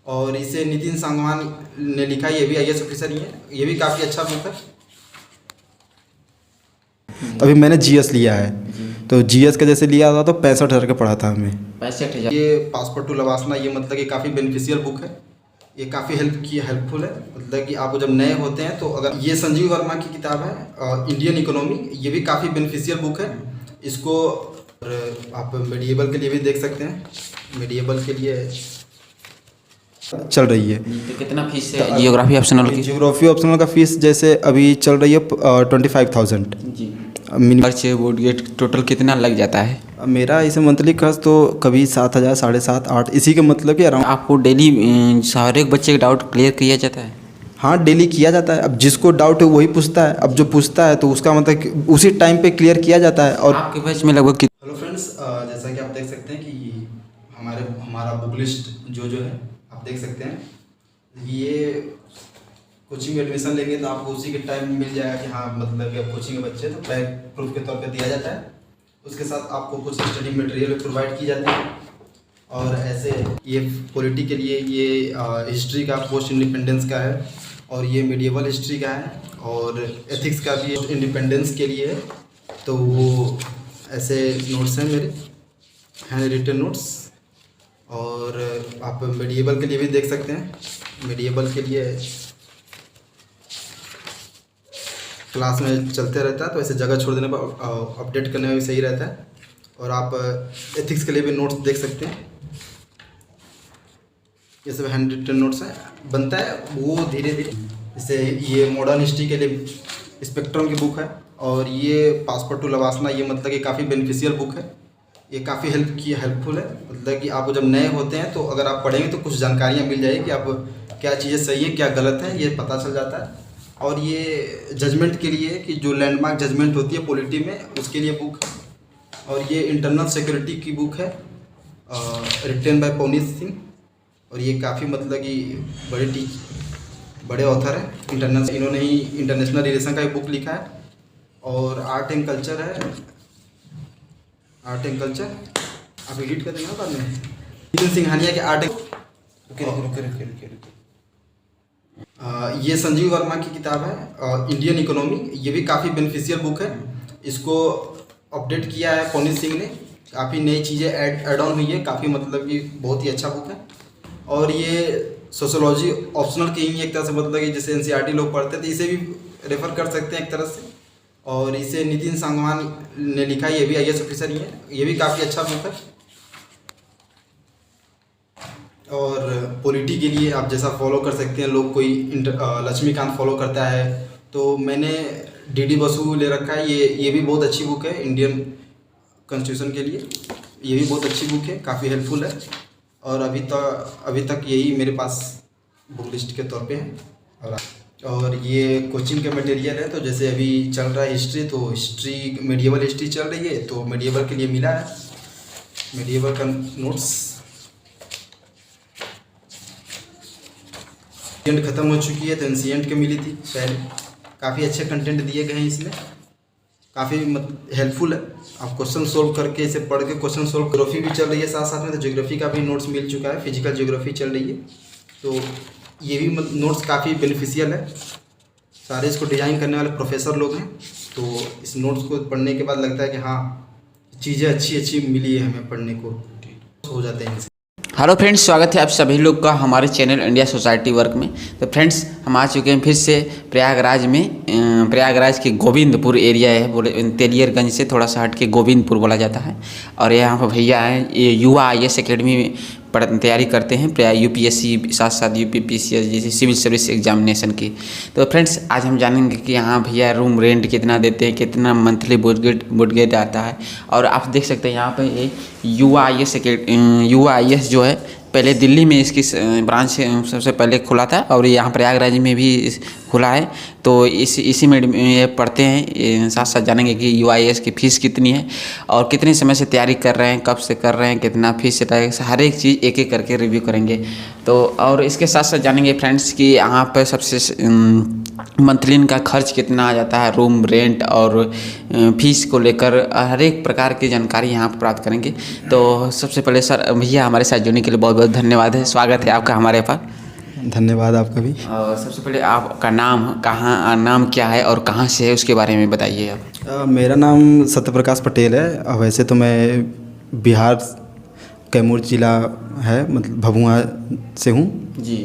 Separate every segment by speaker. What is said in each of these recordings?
Speaker 1: और इसे नितिन सांगवान ने लिखा है, ये भी आईएएस ऑफिसर ही है। ये भी काफ़ी अच्छा बुक है। अभी मैंने जीएस लिया है, तो जीएस का जैसे लिया था तो 65,000 का पड़ा था हमें।
Speaker 2: 65,000।
Speaker 1: ये पासपोर्ट टू लवासना, ये मतलब कि काफ़ी बेनिफिशियल बुक है। ये काफ़ी हेल्पफुल है, मतलब कि आप जब नए होते हैं तो अगर ये संजीव वर्मा की किताब है इंडियन इकोनॉमी, ये भी काफ़ी बेनिफिशियल बुक है। इसको आप मेडिएवल के लिए भी देख सकते हैं, मेडिएवल के लिए चल रही है।
Speaker 2: तो कितना फीस है जियोग्राफी ऑप्शनल की?
Speaker 1: जियोग्राफी ऑप्शनल का फीस जैसे अभी चल रही है 25,000
Speaker 2: जी।
Speaker 1: मिनिमम।
Speaker 2: खर्च बोर्ड गेट टोटल कितना लग जाता है?
Speaker 1: मेरा इसे मंथली खर्च तो कभी 7,000, 7,500, 8 इसी के मतलब कि अराउंड।
Speaker 2: आपको डेली हर एक बच्चे का डाउट क्लियर किया जाता है?
Speaker 1: हाँ, डेली किया जाता है। अब जिसको डाउट है वही पूछता है। अब जो पूछता है तो उसका मतलब कि उसी टाइम पे क्लियर किया जाता है। और
Speaker 2: आपके बैच में लगभग
Speaker 1: हेलो फ्रेंड्स, जैसा कि आप देख सकते हैं कि हमारा बुक लिस्ट जो है आप देख सकते हैं। ये कोचिंग में एडमिशन लेंगे तो आपको उसी के टाइम मिल जाएगा कि हाँ मतलब कि आप कोचिंग के बच्चे तो बैक प्रूफ के तौर पे दिया जाता है। उसके साथ आपको कुछ स्टडी मटेरियल प्रोवाइड की जाती है। और ऐसे ये पॉलिटी के लिए ये हिस्ट्री का पोस्ट इंडिपेंडेंस का है, और ये मीडिएवल हिस्ट्री का है, और एथिक्स का भी इंडिपेंडेंस के लिए है। तो वो ऐसे नोट्स हैं मेरे, हैंड रिटन नोट्स। और आप मीडिएवल के लिए भी देख सकते हैं। मीडिएवल के लिए क्लास में चलते रहता है, तो ऐसे जगह छोड़ देने पर अपडेट करने में भी सही रहता है। और आप एथिक्स के लिए भी नोट्स देख सकते हैं। ये सब हैंड रिटन नोट्स है, बनता है वो धीरे धीरे। जैसे ये मॉडर्न हिस्ट्री के लिए स्पेक्ट्रम की बुक है, और ये पासपोर्ट टू लवासना, ये मतलब कि काफ़ी बेनिफिशियल बुक है। ये काफ़ी हेल्पफुल है, मतलब कि आप जब नए होते हैं तो अगर आप पढ़ेंगे तो कुछ जानकारियाँ मिल जाएगी कि आप क्या चीज़ें सही है क्या गलत है, ये पता चल जाता है। और ये जजमेंट के लिए कि जो लैंडमार्क जजमेंट होती है पॉलिटी में, उसके लिए बुक है। और ये इंटरनल सिक्योरिटी की बुक है, रिटन बाय पवनीत सिंह। और ये काफ़ी मतलब कि बड़े ऑथर हैं इंटरनेशनल, इन्होंने ही इंटरनेशनल रिलेशन का एक बुक लिखा है। और आर्ट एंड कल्चर है, आर्ट एंड कल्चर आप एडिट कर देंगे बाद में। नितिन सिंघानिया के आर्ट ये संजीव वर्मा की किताब है इंडियन इकोनॉमी, ये भी काफ़ी बेनिफिशियल बुक है। इसको अपडेट किया है पवनीत सिंह ने, काफ़ी नई चीज़ें ऐड ऑन हुई है, काफ़ी मतलब कि बहुत ही अच्छा बुक है। और ये सोशोलॉजी ऑप्शनल की ही एक तरह से, मतलब कि जैसे एनसीईआरटी लोग पढ़ते हैं तो इसे भी रेफ़र कर सकते हैं एक तरह से। और इसे नितिन सांगवान ने लिखा है, ये भी आईएएस ऑफिसर ही है। ये भी काफ़ी अच्छा बुक है। और पॉलिटी के लिए आप जैसा फॉलो कर सकते हैं लोग, कोई लक्ष्मीकांत फॉलो करता है तो मैंने डीडी बसु ले रखा है। ये भी बहुत अच्छी बुक है इंडियन कॉन्स्टिट्यूशन के लिए, ये भी बहुत अच्छी बुक है, काफ़ी हेल्पफुल है। और अभी तक यही मेरे पास बुक लिस्ट के तौर पे है। और ये कोचिंग के मटेरियल है, तो जैसे अभी चल रहा है हिस्ट्री, तो हिस्ट्री मेडिएवल हिस्ट्री चल रही है तो मेडिएवल के लिए मिला है मेडिएवल का नोट्स। एंशिएंट ख़त्म हो चुकी है तो एंशिएंट के मिली थी पहले। काफ़ी अच्छे कंटेंट दिए गए हैं इसमें, काफ़ी हेल्पफुल है। आप क्वेश्चन सोल्व करके इसे पढ़ के क्वेश्चन सोल्व। ज्योग्राफी भी चल रही है साथ साथ में, तो ज्योग्राफी का भी नोट्स मिल चुका है, फिजिकल ज्योग्राफी चल रही है। तो ये भी नोट्स काफ़ी बेनिफिशियल है। सारे इसको डिज़ाइन करने वाले प्रोफेसर लोग हैं, तो इस नोट्स को पढ़ने के बाद लगता है कि हाँ चीज़ें अच्छी मिली है हमें पढ़ने को, हो जाते हैं इनसे।
Speaker 2: हेलो फ्रेंड्स, स्वागत है आप सभी लोग का हमारे चैनल इंडिया सोसाइटी वर्क में। तो फ्रेंड्स, हम आ चुके हैं फिर से प्रयागराज में। प्रयागराज के गोविंदपुर एरिया है, बोले तेलियरगंज से थोड़ा सा हट के गोविंदपुर बोला जाता है। और यहाँ पर भैया हैं, ये युवा आईएएस एकेडमी में तैयारी करते हैं, यूपीएससी साथ साथ यूपीपीसीएस जैसे सिविल सर्विस एग्जामिनेशन की। तो फ्रेंड्स, आज हम जानेंगे कि यहाँ भैया रूम रेंट कितना देते हैं, कितना मंथली बोर्ड आता है। और आप देख सकते हैं यहाँ पे ये युवा आईएएस जो है, पहले दिल्ली में इसकी ब्रांच सबसे पहले खुला था, और यहाँ प्रयागराज में भी खुला है। तो इसी में ये पढ़ते हैं। साथ साथ जानेंगे कि यूआईएस की फ़ीस कितनी है और कितने समय से तैयारी कर रहे हैं, कब से कर रहे हैं, कितना फीस रहेगा, हर एक चीज़ एक एक करके रिव्यू करेंगे। तो और इसके साथ साथ जानेंगे फ्रेंड्स कि यहाँ पर सबसे मंथली इनका खर्च कितना आ जाता है, रूम रेंट और फीस को लेकर हर एक प्रकार की जानकारी यहाँ पर प्राप्त करेंगे। तो सबसे पहले सर भैया हमारे साथ जुड़ने के लिए बहुत बहुत धन्यवाद है, स्वागत है आपका हमारे पास।
Speaker 1: धन्यवाद आपका भी।
Speaker 2: और सबसे पहले आपका नाम क्या है और कहाँ से है उसके बारे में बताइए आप।
Speaker 1: मेरा नाम सत्यप्रकाश पटेल है। वैसे तो मैं बिहार कैमूर ज़िला है, मतलब भभुआ से हूँ
Speaker 2: जी।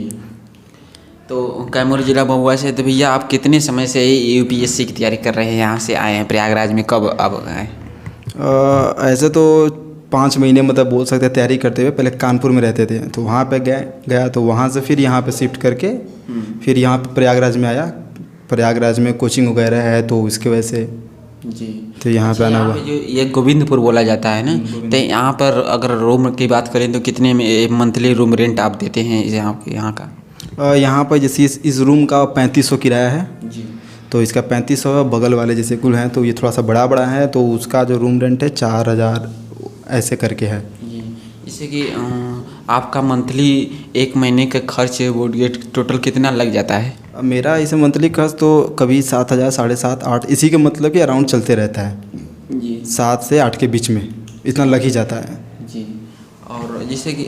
Speaker 2: तो कैमूर जिला भभुआ से। तो भैया आप कितने समय से यूपीएससी की तैयारी कर रहे हैं, यहाँ से आए हैं प्रयागराज में, कब अब आए?
Speaker 1: ऐसे तो 5 महीने मतलब बोल सकते हैं तैयारी करते हुए। पहले कानपुर में रहते थे तो वहाँ पे गया तो वहाँ से फिर यहाँ पे शिफ्ट करके फिर यहाँ पे प्रयागराज में आया। प्रयागराज में कोचिंग वगैरह है तो इसके वजह से
Speaker 2: जी
Speaker 1: तो यहाँ पे आना हुआ।
Speaker 2: जो ये गोविंदपुर बोला जाता है ना, तो यहाँ पर अगर रूम की बात करें तो कितने में मंथली रूम रेंट आप देते हैं यहाँ का?
Speaker 1: यहाँ पर जैसे इस रूम का 3500 किराया है
Speaker 2: जी।
Speaker 1: तो इसका 3500। बगल वाले जैसे कुल हैं तो ये थोड़ा सा बड़ा है तो उसका जो रूम रेंट है 4000 ऐसे करके है
Speaker 2: जी। जैसे कि आपका मंथली एक महीने का खर्च वो टोटल कितना लग जाता है?
Speaker 1: मेरा इसे मंथली खर्च तो कभी 7000, 7,500, 8 इसी के मतलब कि अराउंड चलते रहता है
Speaker 2: जी। 7
Speaker 1: से 8 के बीच में इतना लग ही जाता है
Speaker 2: जी। और जैसे कि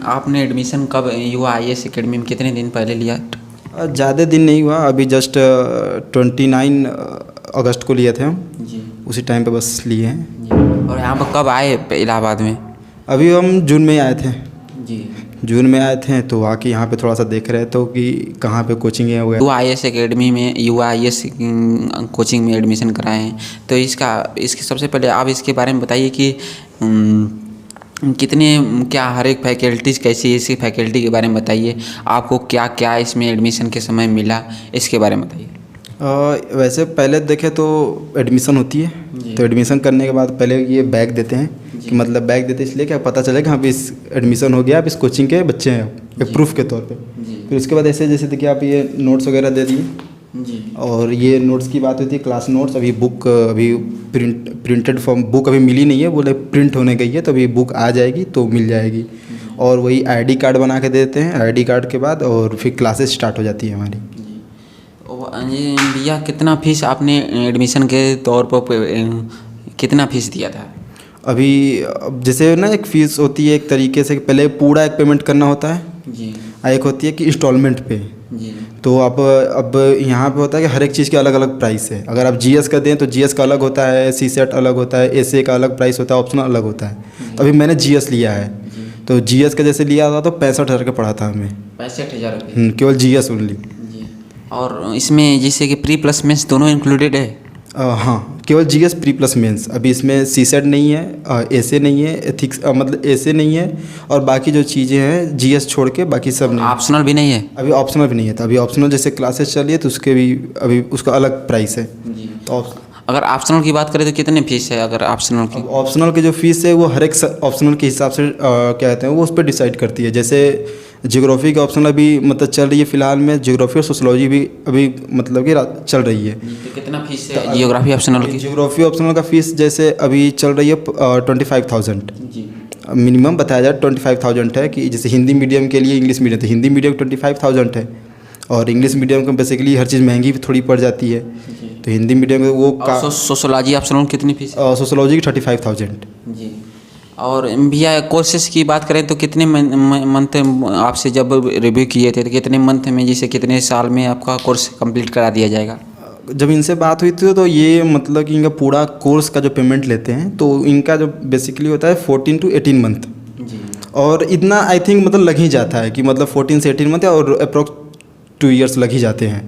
Speaker 2: आपने एडमिशन कब UIS एकेडमी में कितने दिन पहले लिया?
Speaker 1: ज़्यादा दिन नहीं हुआ, अभी जस्ट 29 अगस्त को लिए थे हम
Speaker 2: जी।
Speaker 1: उसी टाइम पे बस लिए हैं
Speaker 2: जी। और यहाँ पर कब आए इलाहाबाद में?
Speaker 1: अभी हम जून में आए थे
Speaker 2: जी।
Speaker 1: जून में आए थे तो आके यहाँ पे थोड़ा सा देख रहे थे कि कहाँ पे कोचिंग है वगैरह।
Speaker 2: UIS एकेडमी में UIS कोचिंग में एडमिशन कराए हैं। तो इसके सबसे पहले आप इसके बारे में बताइए कि कितने क्या हर एक फैकल्टीज़ कैसी है, इसकी फैकल्टी के बारे में बताइए। आपको क्या क्या इसमें एडमिशन के समय मिला, इसके बारे में बताइए।
Speaker 1: वैसे पहले देखें तो एडमिशन होती है तो एडमिशन करने के बाद पहले ये बैग देते हैं कि मतलब बैग देते इसलिए क्या पता चलेगा हाँ इस एडमिशन हो गया, आप इस कोचिंग के बच्चे हैं एक प्रूफ के तौर पे। फिर उसके बाद ऐसे जैसे देखिए आप ये नोट्स वगैरह दे दिए
Speaker 2: जी।
Speaker 1: और ये नोट्स की बात होती है क्लास नोट्स। अभी बुक अभी प्रिंटेड फॉर्म बुक अभी मिली नहीं है, बोले प्रिंट होने गई है तो अभी बुक आ जाएगी तो मिल जाएगी। और वही ID कार्ड बना के देते हैं, ID कार्ड के बाद और फिर क्लासेस स्टार्ट हो जाती है हमारी।
Speaker 2: भैया कितना फीस आपने एडमिशन के तौर पर कितना फीस दिया था?
Speaker 1: अभी जैसे ना एक फ़ीस होती है एक तरीके से पहले पूरा एक पेमेंट करना होता है
Speaker 2: जी।
Speaker 1: एक होती है कि इंस्टॉलमेंट पे
Speaker 2: जी।
Speaker 1: तो अब यहाँ पे होता है कि हर एक चीज़ के अलग अलग प्राइस है। अगर आप GS का दें तो GS का अलग होता है, CSET अलग होता है, SA का अलग प्राइस होता है, ऑप्शनल अलग होता है। अभी मैंने GS लिया है तो GS का जैसे लिया था तो 65,000 का पड़ा था हमें।
Speaker 2: 65,000 रुपये
Speaker 1: केवल GS ओनली।
Speaker 2: जी। और इसमें जैसे कि प्री प्लस मेंस दोनों इंक्लूडेड है?
Speaker 1: हाँ केवल GS प्री प्लस मेंस। अभी इसमें CSET नहीं है, SA नहीं है, एथिक्स मतलब SA नहीं है और बाकी जो चीज़ें हैं GS छोड़ के बाकी सब नहीं।
Speaker 2: ऑप्शनल भी नहीं है?
Speaker 1: अभी ऑप्शनल भी नहीं है। तो अभी ऑप्शनल जैसे क्लासेस चलिए तो उसके भी अभी उसका अलग प्राइस है
Speaker 2: जी।
Speaker 1: तो
Speaker 2: अगर ऑप्शनल की बात करें तो कितने फीस है अगर ऑप्शनल की?
Speaker 1: ऑप्शनल की जो फीस है वो हर एक ऑप्शनल के हिसाब से क्या कहते हैं वो उस पर डिसाइड करती है। जैसे ज्योग्राफी का ऑप्शनल अभी मतलब चल रही है फ़िलहाल में, ज्योग्राफी और सोशोलॉजी भी अभी मतलब कि चल रही है।
Speaker 2: तो कितना फीस है जियोग्राफी ऑप्शनल की?
Speaker 1: ज्योग्राफी ऑप्शनल का फीस जैसे अभी चल रही है 25,000
Speaker 2: जी।
Speaker 1: मिनिमम बताया जाए 25,000 है कि जैसे हिंदी मीडियम के लिए इंग्लिश मीडियम तो हिंदी मीडियम 25,000 है और इंग्लिश मीडियम को बेसिकली हर चीज़ महंगी भी थोड़ी पड़ जाती है तो हिंदी मीडियम में वो
Speaker 2: सोशोलॉजी ऑप्शनल कितनी फीस है?
Speaker 1: सोशोलॉजी की 35,000
Speaker 2: जी। और भैया कोर्सेज की बात करें तो कितने मंथ आपसे जब रिव्यू किए थे तो कितने मंथ में जैसे कितने साल में आपका कोर्स कंप्लीट करा दिया जाएगा?
Speaker 1: जब इनसे बात हुई थी तो ये मतलब कि इनका पूरा कोर्स का जो पेमेंट लेते हैं तो इनका जो बेसिकली होता है 14 to 18 मंथ
Speaker 2: जी।
Speaker 1: और इतना आई थिंक मतलब लग ही जाता है कि मतलब 14 से 18 मंथ और अप्रोक्स 2 years लग ही जाते हैं।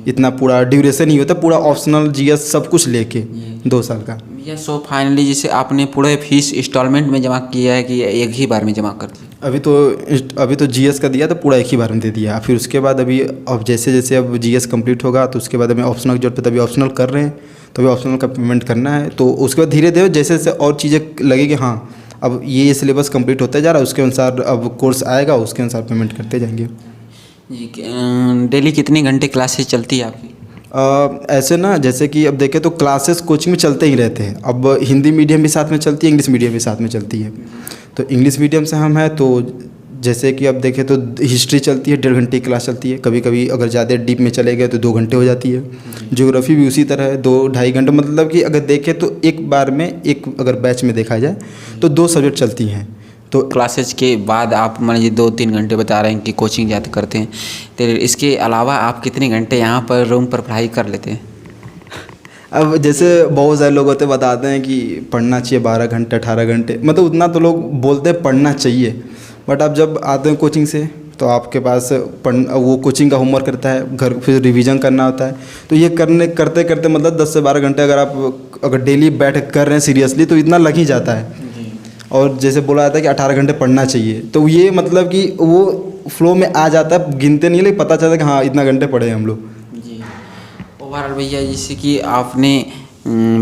Speaker 1: इतना पूरा ड्यूरेशन ही होता है पूरा ऑप्शनल GS सब कुछ लेके 2 साल का।
Speaker 2: भैया सो फाइनली जैसे आपने पूरे फीस इंस्टॉलमेंट में जमा किया है कि एक ही बार में जमा कर दिया?
Speaker 1: अभी तो GS का दिया तो पूरा एक ही बार में दे दिया। फिर उसके बाद अभी अब जैसे जैसे अब GS कंप्लीट होगा तो उसके बाद हमें ऑप्शनल की जरूरत है, तभी ऑप्शनल कर रहे हैं तो अभी ऑप्शनल का पेमेंट करना है। तो उसके बाद धीरे धीरे जैसे जैसे और चीज़ें लगेगी हाँ अब ये सिलेबस कंप्लीट होता जा रहा है उसके अनुसार अब कोर्स आएगा उसके अनुसार पेमेंट करते जाएंगे।
Speaker 2: जी। डेली कितने घंटे क्लासेस चलती है आपकी?
Speaker 1: ऐसे ना जैसे कि अब देखें तो क्लासेस कोचिंग में चलते ही रहते हैं। अब हिंदी मीडियम भी साथ में चलती है, इंग्लिश मीडियम भी साथ में चलती है। तो इंग्लिश मीडियम से हम हैं तो जैसे कि अब देखें तो हिस्ट्री चलती है 1.5 घंटे की क्लास चलती है, कभी कभी अगर ज़्यादा डीप में चले गए तो 2 घंटे हो जाती है। ज्योग्राफी भी उसी तरह है, 2-2.5 घंटे, मतलब कि अगर देखें तो एक बार में एक अगर बैच में देखा जाए तो 2 सब्जेक्ट चलती हैं। तो
Speaker 2: क्लासेज के बाद आप मान लीजिए 2-3 घंटे बता रहे हैं कि कोचिंग जाते करते हैं, तो इसके अलावा आप कितने घंटे यहाँ पर रूम पर पढ़ाई कर लेते हैं?
Speaker 1: अब जैसे बहुत सारे लोग होते बताते हैं कि पढ़ना चाहिए 12 घंटे 18 घंटे, मतलब उतना तो लोग बोलते हैं पढ़ना चाहिए, बट आप जब आते हैं कोचिंग से तो आपके पास वो कोचिंग का होमवर्क रहता है, घर फिर रिवीजन करना होता है, तो ये करते करते मतलब 10 से 12 घंटे अगर डेली बैठ कर रहे हैं सीरियसली तो इतना लग ही जाता है। और जैसे बोला जाता है कि 18 घंटे पढ़ना चाहिए, तो ये मतलब कि वो फ्लो में आ जाता है, गिनते नहीं, लेकिन पता चलता है कि हाँ इतना घंटे पढ़े हैं हम लोग।
Speaker 2: जी। ओवरऑल भैया जैसे कि आपने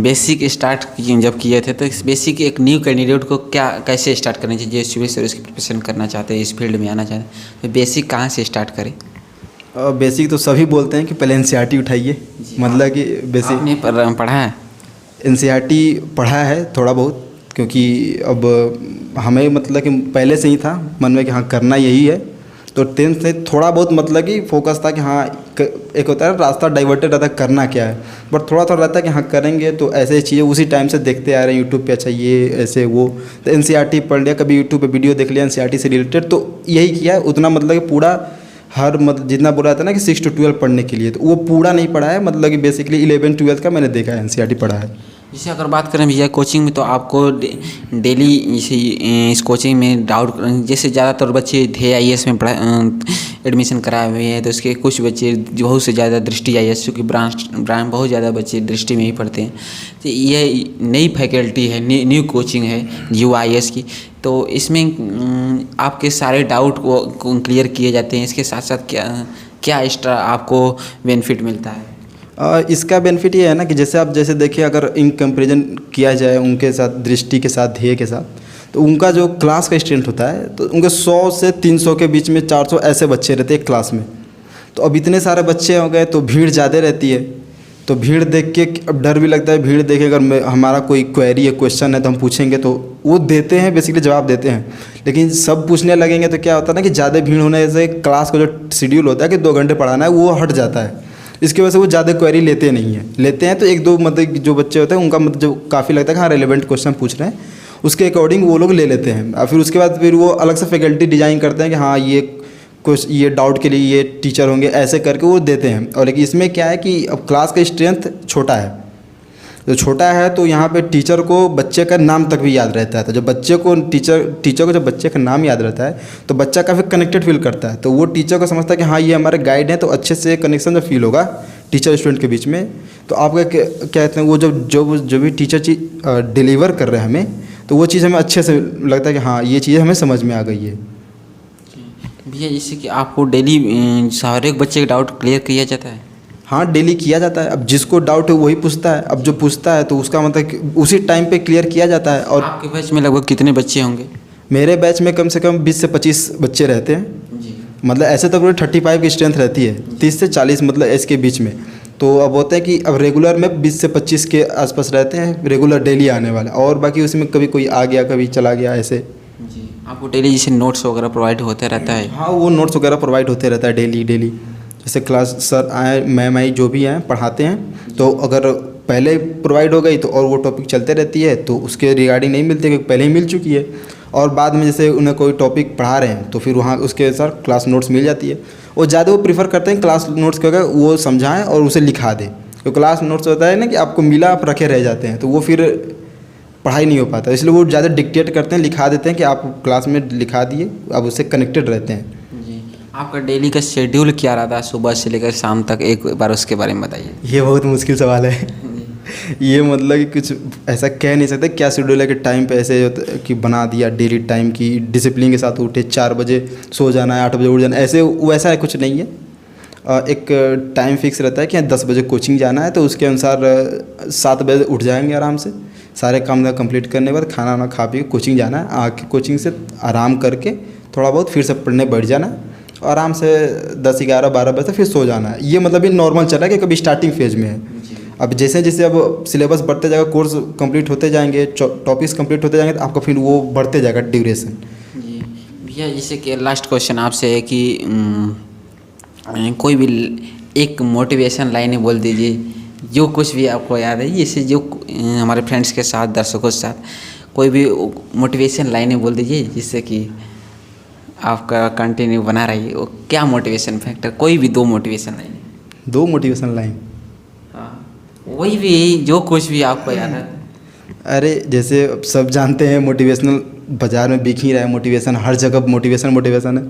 Speaker 2: बेसिक स्टार्ट जब किए थे तो बेसिक एक न्यू कैंडिडेट को क्या कैसे स्टार्ट करना चाहिए, जो शुरू से उसकी प्रिपरेशन करना चाहते हैं, इस फील्ड में आना चाहते हैं, तो बेसिक कहाँ से स्टार्ट करें?
Speaker 1: बेसिक तो सभी बोलते हैं कि पहले NCERT उठाइए, मतलब कि बेसिक
Speaker 2: आपने पढ़ा है?
Speaker 1: NCERT पढ़ा है थोड़ा बहुत, क्योंकि अब हमें मतलब कि पहले से ही था मन में कि हाँ करना यही है, तो 10th से थोड़ा बहुत मतलब कि फोकस था कि हाँ एक होता है रास्ता डाइवर्टेड रहता है करना क्या है, बट थोड़ा थोड़ा रहता है कि हाँ करेंगे तो ऐसे चीज़ें उसी टाइम से देखते आ रहे हैं यूट्यूब पे, अच्छा ये ऐसे वो, तो NCERT पढ़ लिया, कभी यूट्यूब पे वीडियो देख लिया NCERT से रिलेटेड, तो यही किया उतना, मतलब कि पूरा हर मतलब जितना बोला जाता है ना कि 6 to 12 पढ़ने के लिए, तो वो पूरा नहीं पढ़ा है, मतलब कि बेसिकली 11-12 का मैंने देखा है NCERT पढ़ा है।
Speaker 2: जैसे अगर बात करें भैया कोचिंग में, तो आपको डेली जैसे इस कोचिंग में डाउट, जैसे ज़्यादातर बच्चे थे IAS में एडमिशन कराए हुए हैं, तो उसके कुछ बच्चे बहुत से ज़्यादा दृष्टि IAS, क्योंकि ब्रांच बहुत ज़्यादा बच्चे दृष्टि में ही पढ़ते हैं, तो ये नई फैकल्टी है, न्यू कोचिंग है युवा IAS की, तो इसमें आपके सारे डाउट को क्लियर किए जाते हैं, इसके साथ साथ क्या एक्स्ट्रा आपको बेनिफिट मिलता है?
Speaker 1: इसका बेनिफिट ये है ना कि जैसे देखिए अगर इन कंपेरिजन किया जाए उनके साथ, दृष्टि के साथ, ध्येय के साथ, तो उनका जो क्लास का स्ट्रेंथ होता है तो उनके 100 से 300 के बीच में 400 ऐसे बच्चे रहते हैं एक क्लास में, तो अब इतने सारे बच्चे हो गए तो भीड़ ज़्यादा रहती है, तो भीड़ देख के अब डर भी लगता है, भीड़ देखे अगर हमारा कोई क्वेरी है, क्वेश्चन है तो हम पूछेंगे तो वो देते हैं, बेसिकली जवाब देते हैं, लेकिन सब पूछने लगेंगे तो क्या होता है ना कि ज़्यादा भीड़ होने से क्लास का जो शेड्यूल होता है कि 2 घंटे पढ़ाना है वो हट जाता है, इसकी वजह से वो ज़्यादा क्वेरी लेते नहीं हैं, लेते हैं तो 1-2 मतलब जो बच्चे होते हैं उनका मतलब जो काफ़ी लगता है कि हाँ रेलेवेंट क्वेश्चन पूछ रहे हैं, उसके अकॉर्डिंग वो लोग ले लेते हैं, और फिर उसके बाद फिर वो अलग से फैकल्टी डिज़ाइन करते हैं कि हाँ ये डाउट के लिए ये टीचर होंगे, ऐसे करके वो देते हैं। और लेकिन इसमें क्या है कि अब क्लास का स्ट्रेंथ छोटा है, तो छोटा है तो यहाँ पे टीचर को बच्चे का नाम तक भी याद रहता है, तो जब बच्चे को टीचर को जब बच्चे का नाम याद रहता है तो बच्चा काफ़ी कनेक्टेड फील करता है, तो वो टीचर को समझता है कि हाँ ये हमारे गाइड हैं, तो अच्छे से कनेक्शन जब फील होगा टीचर स्टूडेंट के बीच में, तो आपका क्या कहते हैं वो जो भी टीचर चीज़ डिलीवर कर रहे हैं हमें, तो वो चीज़ हमें अच्छे से लगता है कि हाँ ये चीज़ हमें समझ में आ गई है।
Speaker 2: भैया जैसे कि आपको डेली सारे बच्चे का डाउट क्लियर किया जाता है?
Speaker 1: हाँ डेली किया जाता है, अब जिसको डाउट है वही पूछता है, अब जो पूछता है तो उसका मतलब उसी टाइम पे क्लियर किया जाता है। और
Speaker 2: आपके बैच में लगभग कितने बच्चे होंगे?
Speaker 1: मेरे बैच में कम से कम 20 से 25 बच्चे रहते हैं
Speaker 2: जी।
Speaker 1: मतलब ऐसे तो पूरे 35 की स्ट्रेंथ रहती है, 30 से 40 मतलब ऐसे के बीच में, तो अब होता है कि अब रेगुलर में 20 से 25 के आसपास रहते हैं रेगुलर डेली आने वाले, और बाकी उसमें कभी कोई आ गया कभी चला गया ऐसे।
Speaker 2: जी। आपको डेली जैसे नोट्स वगैरह प्रोवाइड होता रहता है?
Speaker 1: हाँ वो नोट्स वगैरह प्रोवाइड होते रहता है डेली, जैसे क्लास सर आए मैम आई जो भी आए पढ़ाते हैं, तो अगर पहले प्रोवाइड हो गई तो और वो टॉपिक चलते रहती है, तो उसके रिगार्डिंग नहीं मिलती क्योंकि पहले ही मिल चुकी है, और बाद में जैसे उन्हें कोई टॉपिक पढ़ा रहे हैं तो फिर वहाँ उसके सर क्लास नोट्स मिल जाती है। और ज़्यादा वो प्रीफर करते हैं क्लास नोट्स को, अगर वो समझाएं और उसे लिखा दें, तो क्लास नोट्स होता है ना कि आपको मिला आप रखे रह जाते हैं, तो वो फिर पढ़ाई नहीं हो पाता, इसलिए वो ज़्यादा डिक्टेट करते हैं, लिखा देते हैं कि आप क्लास में लिखा दिए, अब उससे कनेक्टेड रहते हैं।
Speaker 2: जी। आपका डेली का शेड्यूल क्या रहता है सुबह से लेकर शाम तक, एक बार उसके बारे में बताइए।
Speaker 1: ये बहुत मुश्किल सवाल है ये मतलब कि कुछ ऐसा कह नहीं सकते क्या शेड्यूल है कि टाइम पे ऐसे कि बना दिया डेली टाइम की डिसिप्लिन के साथ उठे 4 बजे सो जाना है 8 बजे उठ जाना, ऐसे वैसा है कुछ नहीं है। एक टाइम फिक्स रहता है कि 10 बजे कोचिंग जाना है, तो उसके अनुसार 7 बजे उठ जाएंगे आराम से, सारे काम कंप्लीट करने के बाद खाना वाना खा पी कोचिंग जाना है, आके कोचिंग से आराम करके थोड़ा बहुत फिर से पढ़ने बैठ जाना, आराम से 10, 11, 12 बजे फिर सो जाना है। ये मतलब ये नॉर्मल चल रहा है कि कभी स्टार्टिंग फेज में है। अब जैसे जैसे अब सिलेबस बढ़ते जाएगा, कोर्स कंप्लीट होते जाएंगे, टॉपिक्स कंप्लीट होते जाएंगे, तो आपका फिर वो बढ़ते जाएगा ड्यूरेशन।
Speaker 2: जी भैया जैसे कि लास्ट क्वेश्चन आपसे है कि कोई भी एक मोटिवेशन लाइनें बोल दीजिए, जो कुछ भी आपको याद है, जैसे जो हमारे फ्रेंड्स के साथ, दर्शकों के साथ कोई भी मोटिवेशन लाइनें बोल दीजिए जिससे कि आपका कंटिन्यू बना रही। वो क्या मोटिवेशन फैक्टर, कोई भी 2 मोटिवेशन लाइनें।
Speaker 1: 2 मोटिवेशन लाइन।
Speaker 2: हाँ, वही भी जो कुछ भी आपको याद है।
Speaker 1: अरे जैसे अब सब जानते हैं मोटिवेशनल बाज़ार में बिक ही रहा है, मोटिवेशन हर जगह मोटिवेशन मोटिवेशन है।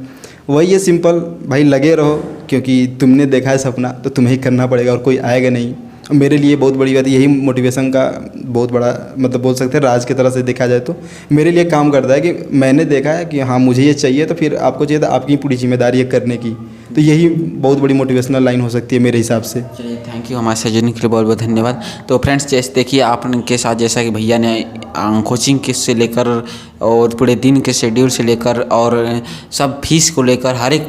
Speaker 1: वही है सिंपल, भाई लगे रहो, क्योंकि तुमने देखा है सपना तो तुम्हें ही करना पड़ेगा और कोई आएगा नहीं। मेरे लिए बहुत बड़ी बात यही मोटिवेशन का बहुत बड़ा मतलब बोल सकते हैं राज की तरह से देखा जाए तो मेरे लिए काम करता है कि मैंने देखा है कि हाँ मुझे ये चाहिए, तो फिर आपको चाहिए तो आपकी पूरी जिम्मेदारी है करने की। तो यही बहुत बड़ी मोटिवेशनल लाइन हो सकती है मेरे हिसाब से।
Speaker 2: चलिए, थैंक यू हमारे साथ जुड़ने के लिए बहुत बहुत धन्यवाद। तो फ्रेंड्स, जैसे देखिए आपके साथ जैसा कि भैया ने कोचिंग के से लेकर और पूरे दिन के शेड्यूल से लेकर और सब फीस को लेकर हर एक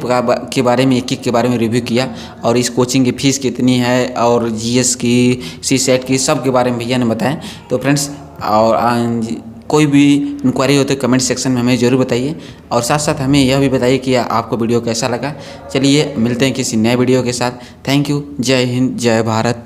Speaker 2: के बारे में, एक के बारे में रिव्यू किया, और इस कोचिंग की फ़ीस कितनी है और जीएस की, सीसेट की, सब के बारे में भैया ने बताया। तो फ्रेंड्स, और कोई भी इंक्वायरी हो तो कमेंट सेक्शन में हमें ज़रूर बताइए, और साथ साथ हमें यह भी बताइए कि आपको वीडियो कैसा लगा। चलिए मिलते हैं किसी नए वीडियो के साथ। Thank you. जय हिंद, जय भारत।